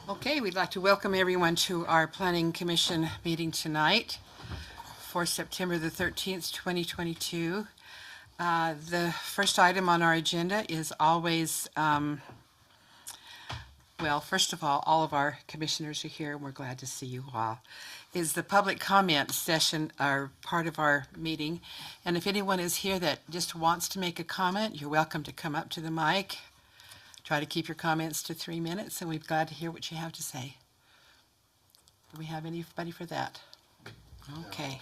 Okay, we'd like to welcome everyone to our Planning Commission meeting tonight for September the 13th, 2022. The first item on our agenda is always, well, first of all of our commissioners are here, and we're glad to see you all, is the public comment session, or part of our meeting. And if anyone is here that just wants to make a comment, you're welcome to come up to the mic. Try to keep your comments to 3 minutes, and we're glad to hear what you have to say. Do we have anybody for that? Okay.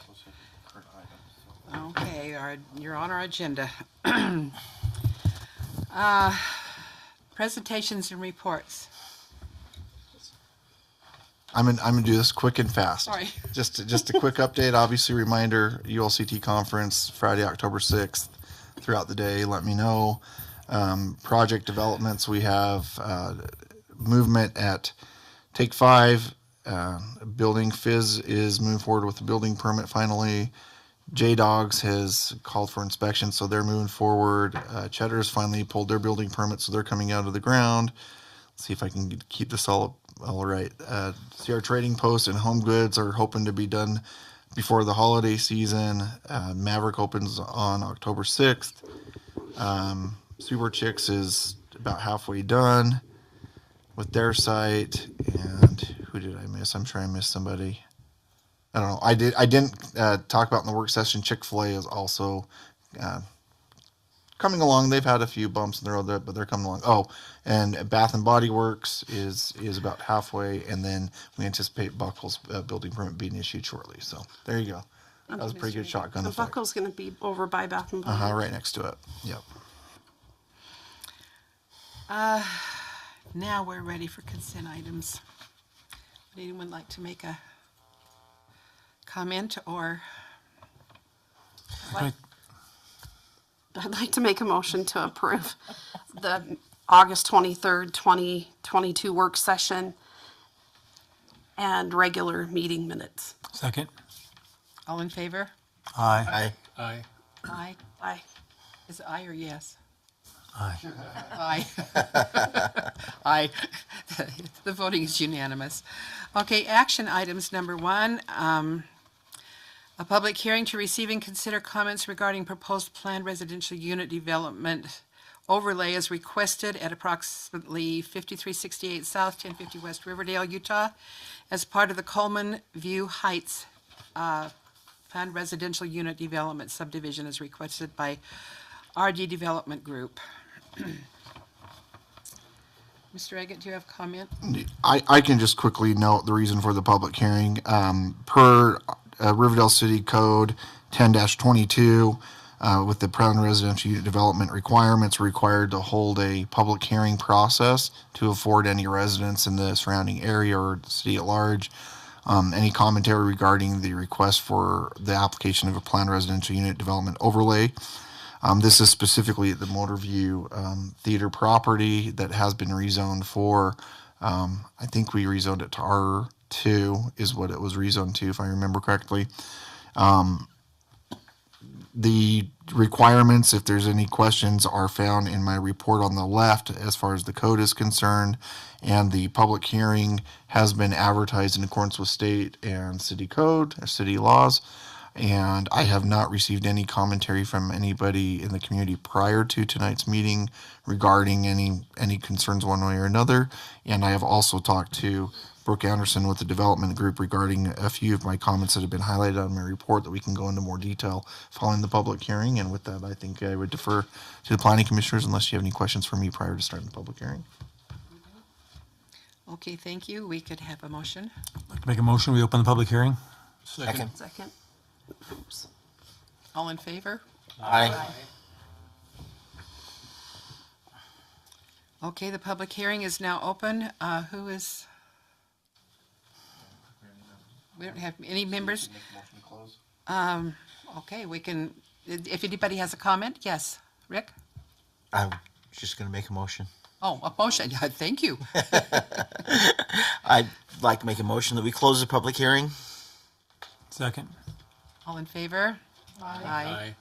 Okay, you're on our agenda. Presentations and reports. I'm gonna do this quick and fast. Sorry. Just a quick update. Obviously, reminder: ULCT conference Friday, October 6th. Throughout the day, let me know. Project developments. We have movement at Take 5. Building Fizz is moving forward with the building permit finally. J-Dogs has called for inspection, so they're moving forward. Cheddar's finally pulled their building permit, so they're coming out of the ground. Let's see if I can keep this all right. CR Trading Post and Home Goods are hoping to be done before the holiday season. Maverick opens on October 6th. Super Chicks is about halfway done with their site. And who did I miss? I'm sure I missed somebody. I don't know. I didn't talk about in the work session. Chick-fil-A is also coming along. They've had a few bumps in the road there, but they're coming along. Oh, and Bath and Body Works is about halfway, and then we anticipate Buckle's building permit being issued shortly. So there you go. That was a pretty good shotgun effect. Buckle's going to be over by Bath and Body. Right next to it. Yep. Now we're ready for consent items. Would anyone like to make a comment or? I'd like to make a motion to approve the August 23rd, 2022 work session and regular meeting minutes. Second. All in favor? Aye. Aye. Aye. Is it aye or yes? Aye. Aye. Aye. The voting is unanimous. Okay, action items number 1. A public hearing to receive and consider comments regarding proposed planned residential unit development overlay as requested at approximately 5368 South, 1050 West Riverdale, Utah, as part of the Coleman View Heights planned residential unit development subdivision as requested by RD Development Group. Mr. Eggett, do you have a comment? I can just quickly note the reason for the public hearing. Per Riverdale City Code 10-22, with the planned residential unit development requirements, required to hold a public hearing process to afford any residents in the surrounding area or the city at large any commentary regarding the request for the application of a planned residential unit development overlay. This is specifically the Motorview Theater property that has been rezoned for, I think we rezoned it to R2 is what it was rezoned to, if I remember correctly. The requirements, if there's any questions, are found in my report on the left as far as the code is concerned, and the public hearing has been advertised in accordance with state and city code or city laws. And I have not received any commentary from anybody in the community prior to tonight's meeting regarding any concerns one way or another. And I have also talked to Brooke Anderson with the development group regarding a few of my comments that have been highlighted on my report that we can go into more detail following the public hearing. And with that, I think I would defer to the planning commissioners unless you have any questions for me prior to starting the public hearing. Okay, thank you. We could have a motion. I'd like to make a motion. We open the public hearing. Second. Oops. All in favor? Aye. Okay, the public hearing is now open. We don't have any members. Okay, we can, if anybody has a comment, yes. Rick? I'm just going to make a motion. Oh, a motion. Yeah, thank you. I'd like to make a motion that we close the public hearing. Second. All in favor? Aye.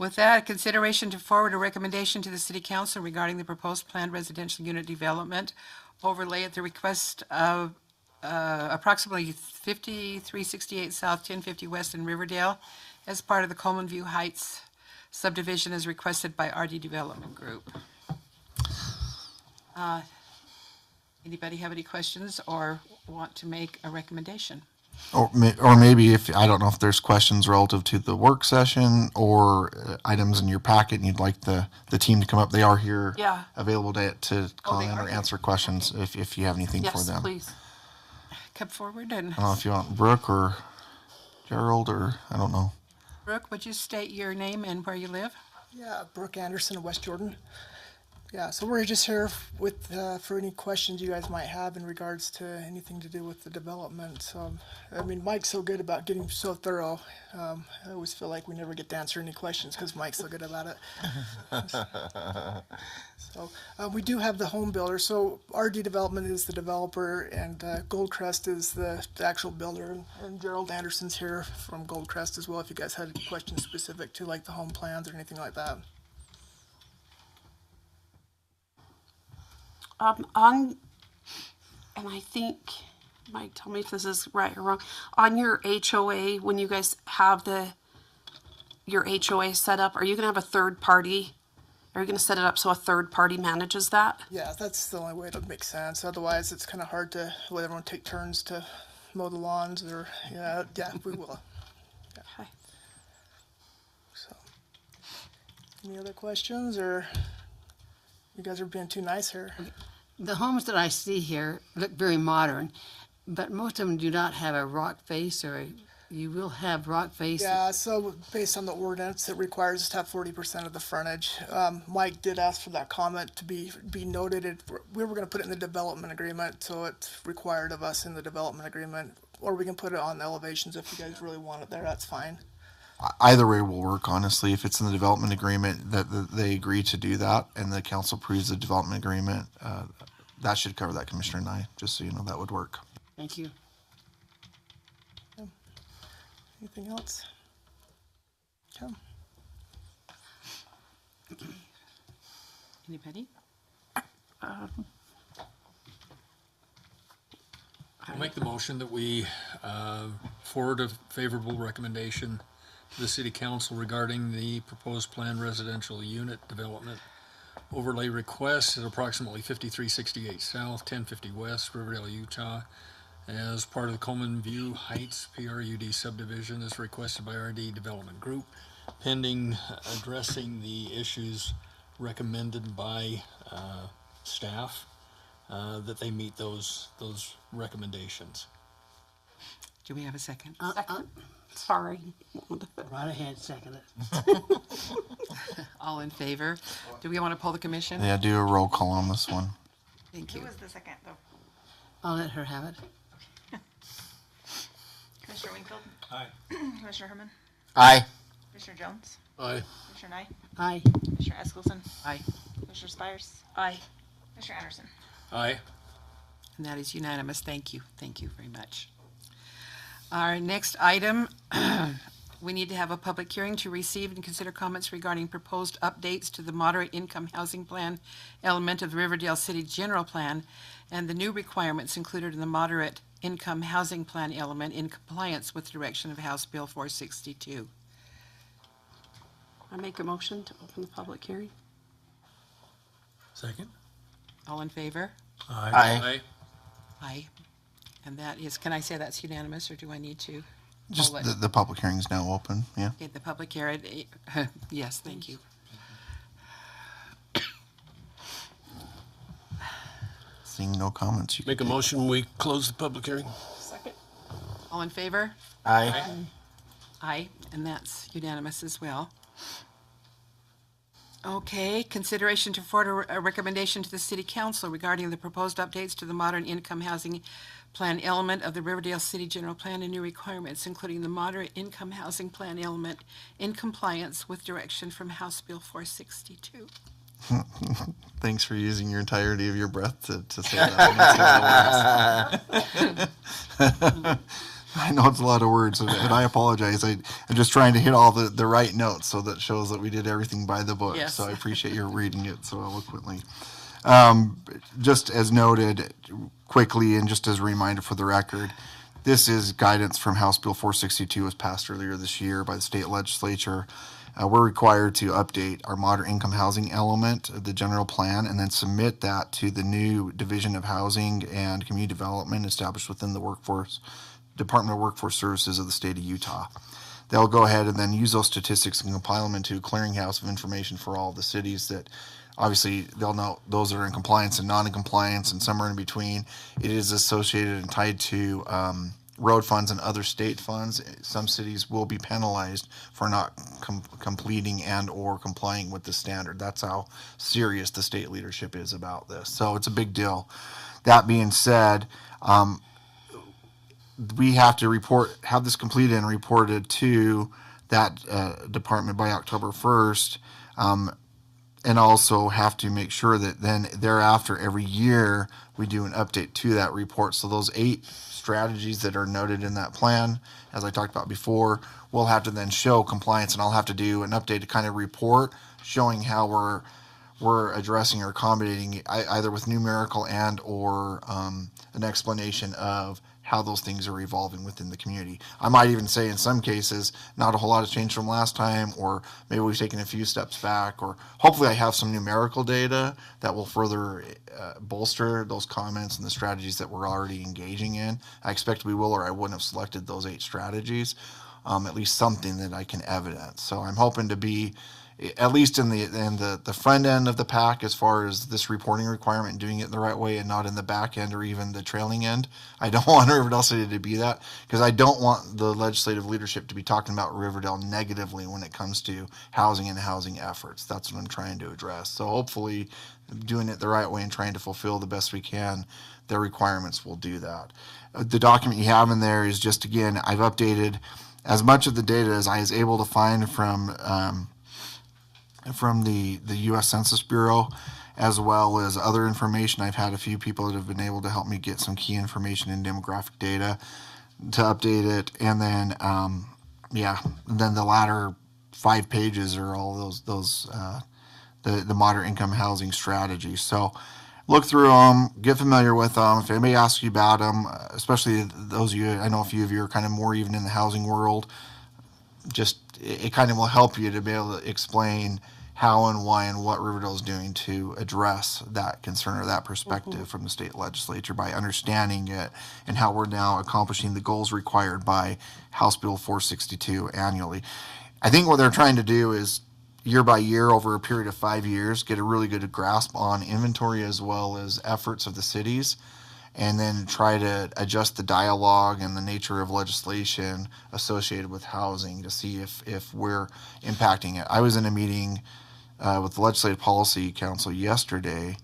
With that, consideration to forward a recommendation to the City Council regarding the proposed planned residential unit development overlay at the request of approximately 5368 South, 1050 West in Riverdale as part of the Coleman View Heights subdivision as requested by RD Development Group. Anybody have any questions or want to make a recommendation? Or maybe if, I don't know if there's questions relative to the work session or items in your packet and you'd like the team to come up. They are here. Yeah. Available to comment are or here. answer questions if you have anything for Yes, them. please. Come forward and, I don't know if you want Brooke or Gerald or, I don't know. Brooke, would you state your name and where you live? Yeah, Brooke Anderson of West Jordan. Yeah, so we're just here with for any questions you guys might have in regards to anything to do with the development. So, I mean, Mike's so good about getting so thorough. I always feel like we never get to answer any questions because Mike's so good about it. So we do have the home builder. So RD Development is the developer, and Goldcrest is the actual builder. And Gerald Anderson's here from Goldcrest as well. If you guys had questions specific to like the home plans or anything like that. And I think, Mike, tell me if this is right or wrong. On your HOA, when you guys have your HOA set up, are you gonna have a third party? Are you gonna set it up so a third party manages that? Yeah, that's the only way it'll make sense. Otherwise, it's kind of hard to let everyone take turns to mow the lawns or, yeah, we will. Okay. So, any other questions or you guys are being too nice here? The homes that I see here look very modern, but most of them do not have a rock face, or you will have rock face. Yeah, so based on the ordinance, it requires us to have 40% of the frontage. Mike did ask for that comment to be noted. We were gonna put it in the development agreement, so it's required of us in the development agreement. Or we can put it on the elevations if you guys really want it there, that's fine. Either way will work, honestly. If it's in the development agreement that they agree to do that and the council approves the development agreement, that should cover that, Commissioner, and I, just so you know, that would work. Thank you. Anything else? Okay. Anybody? I make the motion that we forward a favorable recommendation to the City Council regarding the proposed planned residential unit development overlay request at approximately 5368 South, 1050 West, Riverdale, Utah, as part of the Coleman View Heights PRUD subdivision as requested by RD Development Group, pending addressing the issues recommended by staff, that they meet those recommendations. Do we have a second? Sorry. Right ahead, second it. All in favor? Do we want to pull the commission? Yeah, do a roll call on this one. Thank Who you. was the second, though? I'll let her have it. Commissioner Wingfield? Aye. Commissioner Herman? Aye. Commissioner Jones? Aye. Commissioner Nye? Aye. Commissioner Eskelson? Aye. Commissioner Spires? Aye. Commissioner Anderson? Aye. And that is unanimous. Thank you. Thank you very much. Our next item, we need to have a public hearing to receive and consider comments regarding proposed updates to the moderate income housing plan element of the Riverdale City General Plan and the new requirements included in the moderate income housing plan element in compliance with direction of House Bill 462. I make a motion to open the public hearing. Second? All in favor? Aye. Aye. Aye. And that is, can I say that's unanimous, or do I need to? Just poll it? the public hearing is now open, yeah. Okay, the public hearing, yes, thank you. Seeing no comments. You Make a can take- motion, we close the public hearing. Second. All in favor? Aye. Aye, and that's unanimous as well. Okay, consideration to forward a recommendation to the City Council regarding the proposed updates to the modern income housing plan element of the Riverdale City General Plan and new requirements, including the moderate income housing plan element in compliance with direction from House Bill 462. Thanks for using your entirety of your breath to say that. I know it's a lot of words, and I apologize. I'm just trying to hit all the right notes so that shows that we did everything by the book. Yes. So I appreciate your reading it so eloquently. Just as noted quickly, and just as a reminder for the record, this is guidance from House Bill 462, was passed earlier this year by the state legislature. We're required to update our moderate income housing element of the general plan and then submit that to the new Division of Housing and Community Development established within the Department of Workforce Services of the state of Utah. They'll go ahead and then use those statistics and compile them into a clearinghouse of information for all the cities that obviously they'll know those that are in compliance and non in compliance and somewhere in between. It is associated and tied to road funds and other state funds. Some cities will be penalized for not completing and or complying with the standard. That's how serious the state leadership is about this. So it's a big deal. That being said, we have to have this completed and reported to that department by October 1st, and also have to make sure that then thereafter every year we do an update to that report. So those 8 strategies that are noted in that plan, as I talked about before, we'll have to then show compliance, and I'll have to do an updated kind of report showing how we're addressing or accommodating either with numerical and or an explanation of how those things are evolving within the community. I might even say in some cases, not a whole lot has changed from last time, or maybe we've taken a few steps back, or hopefully I have some numerical data that will further bolster those comments and the strategies that we're already engaging in. I expect we will, or I wouldn't have selected those 8 strategies. At least something that I can evidence. So I'm hoping to be at least in the front end of the pack as far as this reporting requirement and doing it the right way, and not in the back end or even the trailing end. I don't want Riverdale City to be that, because I don't want the legislative leadership to be talking about Riverdale negatively when it comes to housing and housing efforts. That's what I'm trying to address. So hopefully doing it the right way and trying to fulfill the best we can, their requirements will do that. The document you have in there is just, again, I've updated as much of the data as I was able to find from the U.S. Census Bureau, as well as other information. I've had a few people that have been able to help me get some key information and demographic data to update it. And then, then the latter 5 pages are all those the moderate income housing strategies. So look through them, get familiar with them. If anybody asks you about them, especially those of you, I know a few of you are kind of more even in the housing world, just it kind of will help you to be able to explain how and why and what Riverdale is doing to address that concern or that perspective from the state legislature by understanding it, and how we're now accomplishing the goals required by House Bill 462 annually. I think what they're trying to do is year by year over a period of 5 years get a really good grasp on inventory as well as efforts of the cities, and then try to adjust the dialogue and the nature of legislation associated with housing to see if we're impacting it. I was in a meeting with the Legislative Policy Council yesterday,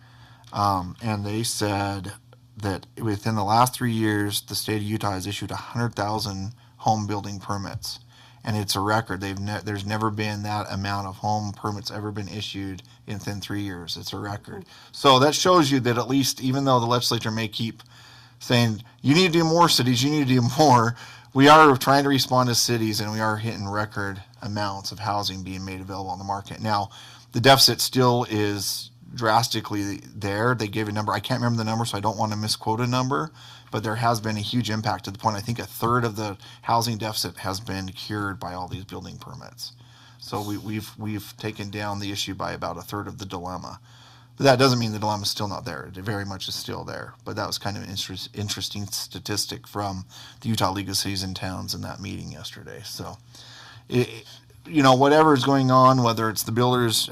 and they said that within the last 3 years, the state of Utah has issued 100,000 home building permits. And it's a record. There's never been that amount of home permits ever been issued within 3 years. It's a record. So that shows you that at least, even though the legislature may keep saying, you need to do more, cities, you need to do more, we are trying to respond to cities, and we are hitting record amounts of housing being made available on the market. Now, the deficit still is drastically there. They gave a number. I can't remember the number, so I don't want to misquote a number. But there has been a huge impact to the point I think 1/3 of the housing deficit has been cured by all these building permits. So we've taken down the issue by about 1/3 of the dilemma. But that doesn't mean the dilemma is still not there. It very much is still there. But that was kind of an interesting statistic from the Utah League of Cities and Towns in that meeting yesterday. So, whatever is going on, whether it's the builders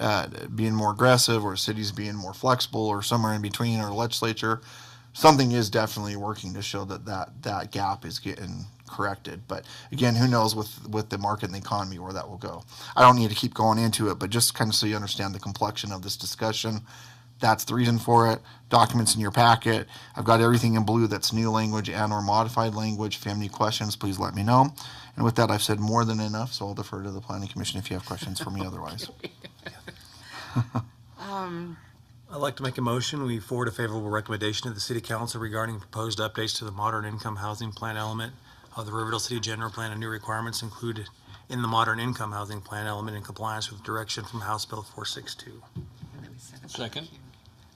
being more aggressive or cities being more flexible or somewhere in between, or legislature, something is definitely working to show that gap is getting corrected. But again, who knows with the market and the economy where that will go. I don't need to keep going into it, but just kind of so you understand the complexion of this discussion. That's the reason for it. Documents in your packet. I've got everything in blue that's new language and or modified language. If you have any questions, please let me know. And with that, I've said more than enough, so I'll defer to the Planning Commission if you have questions for me otherwise. I'd like to make a motion. We forward a favorable recommendation to the City Council regarding proposed updates to the Modern Income Housing Plan element of the Riverdale City General Plan and new requirements included in the modern income housing plan element in compliance with direction from House Bill 462. Second.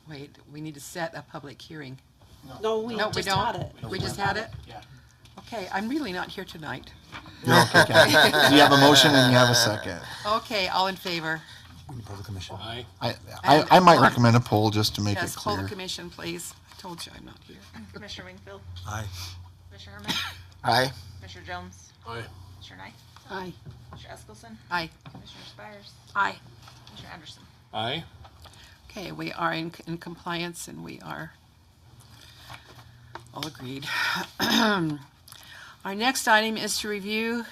Wait, we need to set a public hearing. No, we No, we just don't. had it. We just had it? Yeah. Okay, I'm really not here tonight. You're okay, Kathy. You have a motion and you have a second. Okay, all in favor? We need public commission. Aye. I might recommend a poll just to make it Yes, poll the clear. commission, please. I told you I'm not here. Commissioner Wingfield, Aye. Commissioner Herman, Aye. Commissioner Jones, Aye. Commissioner Knight, Aye. Commissioner Eskelson, Aye. Commissioner Spires, Aye. Commissioner Anderson. Aye. Okay, we are in compliance and we are all agreed. Our next item is to review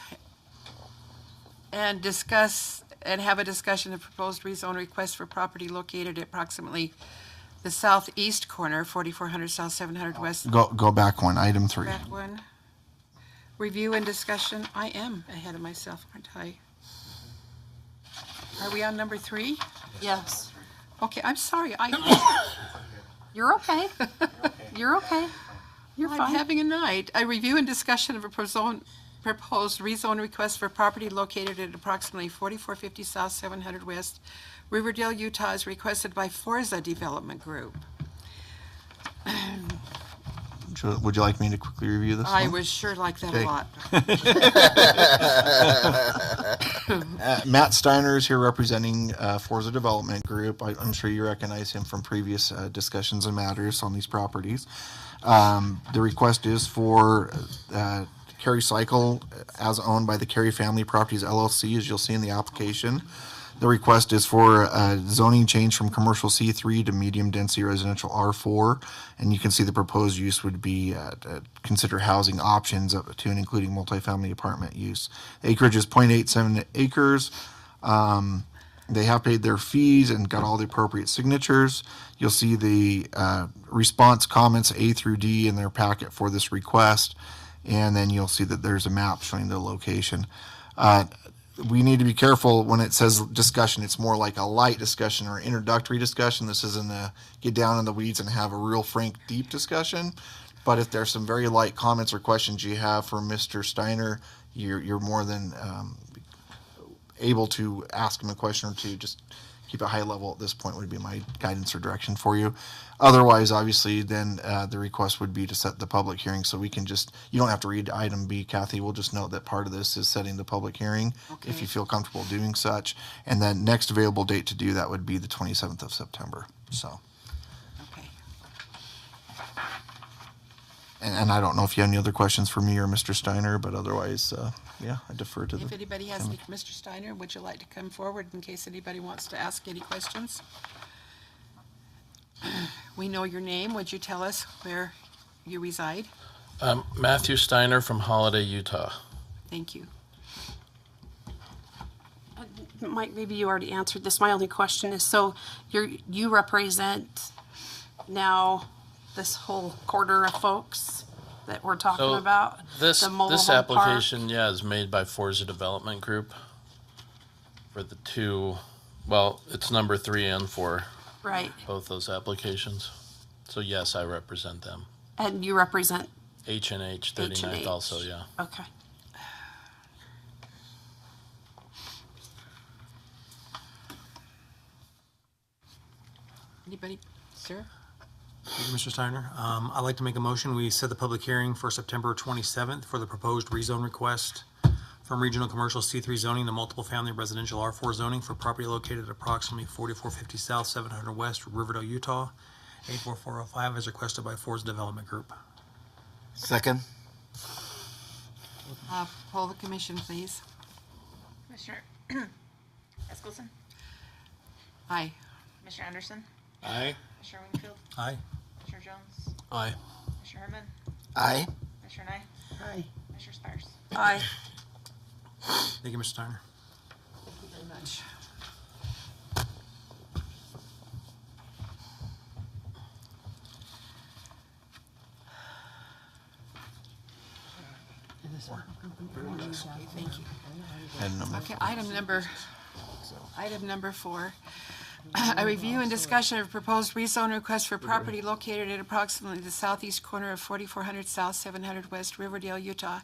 and discuss and have a discussion of proposed rezone request for property located at approximately the southeast corner, 4400 South 700 West. Go back one, item 3. Back one. Review and discussion. I am ahead of myself, aren't I? Are we on number 3? Yes. Okay, I'm sorry. You're okay. You're okay. You're I'm fine. having a night. A review and discussion of a proposed rezone request for property located at approximately 4450 South 700 West, Riverdale, Utah, is requested by Forza Development Group. Would you like me to quickly review this I one? would sure like that Okay. a lot. Matt Steiner is here representing Forza Development Group. I'm sure you recognize him from previous discussions and matters on these properties. The request is for Cary Cycle as owned by the Cary Family Properties LLC, as you'll see in the application. The request is for a zoning change from commercial C3 to medium density residential R4. And you can see the proposed use would be consider housing options up to and including multifamily apartment use. Acreage is 0.87 acres. They have paid their fees and got all the appropriate signatures. You'll see the response comments A through D in their packet for this request. And then you'll see that there's a map showing the location. We need to be careful when it says discussion. It's more like a light discussion or introductory discussion. This isn't a get down in the weeds and have a real frank, deep discussion. But if there's some very light comments or questions you have for Mr. Steiner, you're more than able to ask him a question or two. Just keep it high level at this point would be my guidance or direction for you. Otherwise, obviously, then the request would be to set the public hearing. So we can just, you don't have to read item B, Kathy. We'll just note that part of this is setting the public hearing if Okay. you feel comfortable doing such. And then next available date to do that would be the 27th of September. So, Okay. and I don't know if you have any other questions for me or Mr. Steiner, but otherwise, yeah, I defer to If the. anybody has any, Mr. Steiner, would you like to come forward in case anybody wants to ask any questions? We know your name. Would you tell us where you reside? Matthew Steiner from Holiday, Utah. Thank you. Mike, maybe you already answered this. My only question is, so you represent now this whole quarter of folks that we're talking So about? This The mobile this home park? application, yeah, is made by Forza Development Group for the two. Well, it's number 3 and 4, Right. both those applications. So yes, I represent them. And you represent, H&H 39th also, yeah. okay. Anybody, sir? Thank you, Mr. Steiner. I'd like to make a motion. We set the public hearing for September 27th for the proposed rezone request from regional commercial C3 zoning to multiple family residential R4 zoning for property located at approximately 4450 South 700 West, Riverdale, Utah. 84405 as requested by Forza Development Group. Second. Poll the commission, please. Commissioner Eskelson, Aye. Commissioner Anderson, Aye. Commissioner Wingfield, Aye. Commissioner Jones, Aye. Commissioner Herman, Aye. Commissioner Knight, Aye. Commissioner Spires. Aye. Thank you, Mr. Steiner. Thank you very much. And Okay, item number 4. A review and discussion of proposed rezone request for property located at approximately the southeast corner of 4400 South, 700 West, Riverdale, Utah,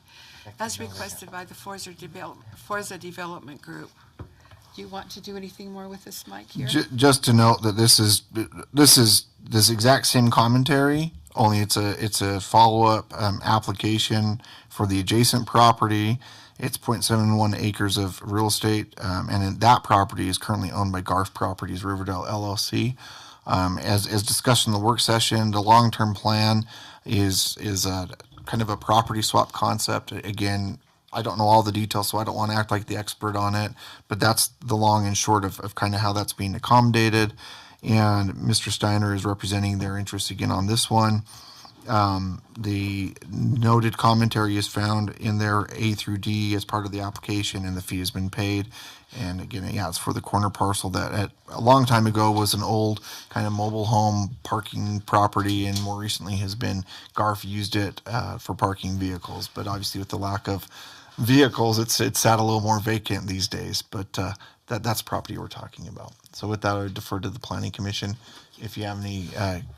as requested by the Forza Development Group. Do you want to do anything more with this, Mike, here? Just to note that this is this exact same commentary, only it's a follow-up application for the adjacent property. It's 0.71 acres of real estate, and that property is currently owned by Garf Properties Riverdale LLC. As discussed in the work session, the long-term plan is a kind of a property swap concept. Again, I don't know all the details, so I don't want to act like the expert on it, but that's the long and short of kind of how that's being accommodated. And Mr. Steiner is representing their interest again on this one. The noted commentary is found in there A through D as part of the application, and the fee has been paid. And again, yeah, it's for the corner parcel that a long time ago was an old kind of mobile home parking property, and more recently has been Garf used it for parking vehicles. But obviously, with the lack of vehicles, it's sat a little more vacant these days. But that's property we're talking about. So with that, I would defer to the Planning Commission. If you have any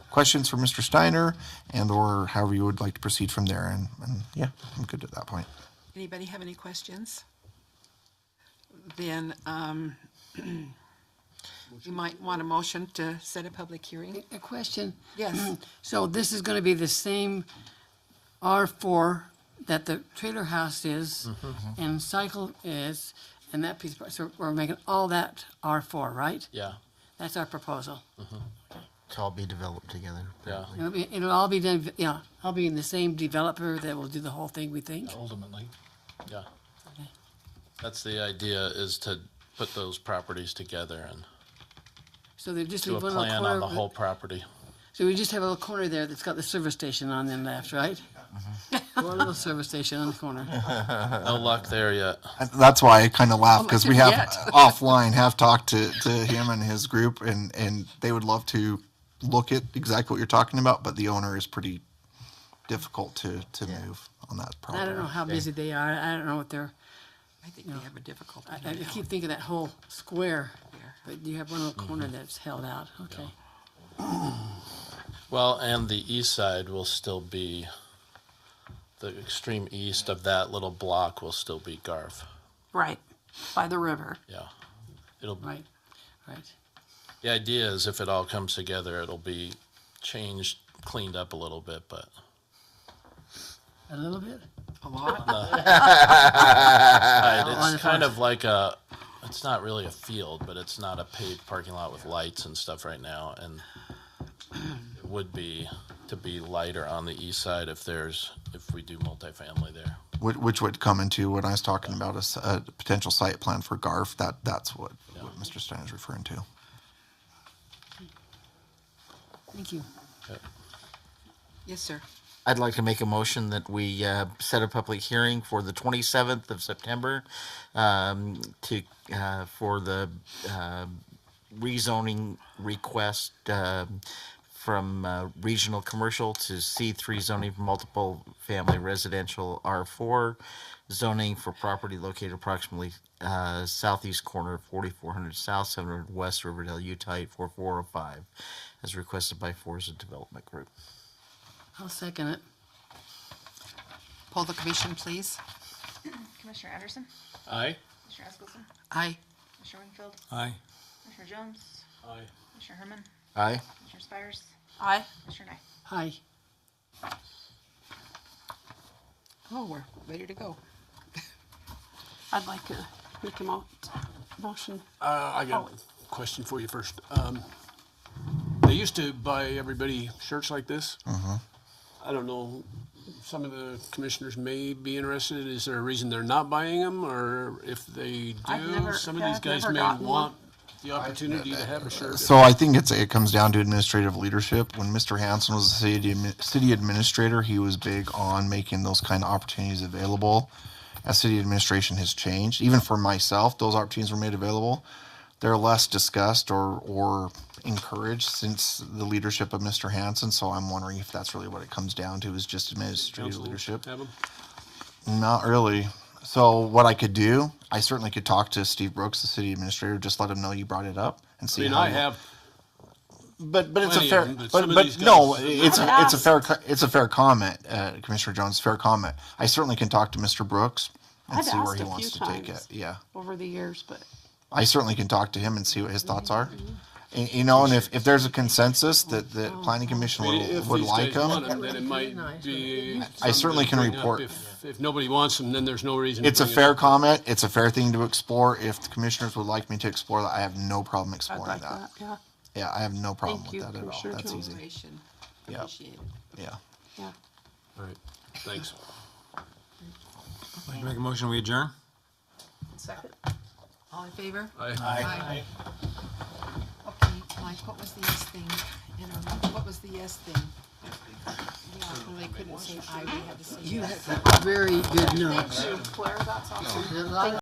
questions for Mr. Steiner, and or however you would like to proceed from there, and yeah, I'm good at that point. Anybody have any questions? Then you might want a motion to set a public hearing. A question. Yes. So this is going to be the same R4 that the trailer house is, and cycle is, and that piece. So we're making all that R4, right? Yeah, That's our proposal. To all be developed together. yeah. It'll all be done. Yeah, I'll be in the same developer that will do the whole thing. We think. Ultimately. Yeah. That's the idea, is to put those properties together and So they just do a leave one little plan corner. on the whole property. So we just have a little corner there that's got the service station on the left, right? One little service station on the corner. No luck there yet. That's why I kind of laugh, because we have Yet. offline have talked to him and his group, and they would love to look at exactly what you're talking about, but the owner is pretty difficult to move on that property. I don't know how busy they are. I don't know what they're. I think they have a difficulty. I keep thinking that whole square, but you have one little corner that's held out. Okay. Well, and the east side will still be, the extreme east of that little block will still be Garf. Right, by the river. Yeah. It'll, Right. Right. the idea is if it all comes together, it'll be changed, cleaned up a little bit, but A little bit. A lot. it's kind of like it's not really a field, but it's not a paved parking lot with lights and stuff right now. And it would be to be lighter on the east side if we do multifamily there. Which would come into when I was talking about a potential site plan for Garf. That's what Mr. Steiner is referring to. Thank you. Yes, sir. I'd like to make a motion that we set a public hearing for the 27th of September for the rezoning request from regional commercial to C3 zoning for multiple family residential R4 zoning for property located approximately southeast corner of 4400 South, 700 West, Riverdale, Utah 84405, as requested by Forza Development Group. I'll second it. Poll the commission, please. Commissioner Anderson? Aye. Commissioner Eskelson? Aye. Commissioner Wingfield? Aye. Commissioner Jones? Aye. Commissioner Herman? Aye. Commissioner Spires? Aye. Commissioner Nye? Hi. Oh, we're ready to go. I'd like to make a motion. I got a question for you first. They used to buy everybody shirts like this. I don't know. Some of the commissioners may be interested. Is there a reason they're not buying them, or if they do, some of these guys may want the opportunity to have a shirt? So I think it comes down to administrative leadership. When Mr. Hanson was the city administrator, he was big on making those kind of opportunities available. As city administration has changed, even for myself, those opportunities were made available. They're less discussed or encouraged since the leadership of Mr. Hanson. So I'm wondering if that's really what it comes down to, is just administrative Council leadership. have 'em? Not really. So what I could do, I certainly could talk to Steve Brooks, the city administrator, just let him know you brought it up, and I see. mean, how I you- have, But it's a plenty of fair, them, but some of but these no, guys- it's a fair comment, Commissioner Jones, fair comment. I certainly can talk to Mr. Brooks and I've see where asked he a wants few to take it. times. Yeah. Over the years, but I certainly can talk to him and see what his thoughts are. And, you know, and if there's a consensus that the planning commission I mean, if would these like guys want them, them, then it might be. I certainly something to can bring up. report. If nobody wants them, then there's no reason. to it's a bring it fair up. comment. It's a fair thing to explore. If the commissioners would like me to explore that, I have no problem I'd exploring like that. that, yeah, Yeah, I have no problem Thank with you, that at all. Commissioner That's Jones. easy. Consideration. Yeah. Appreciate it. Yeah. yeah. All right, thanks. I'd like to make a motion, we adjourn? Second. All in favor? Aye. Okay, Mike, what was the yes thing? You know, what was the yes thing? Yeah, well, they couldn't say aye, we had to say yes. Very good notes. Claire, that's awesome. A lot of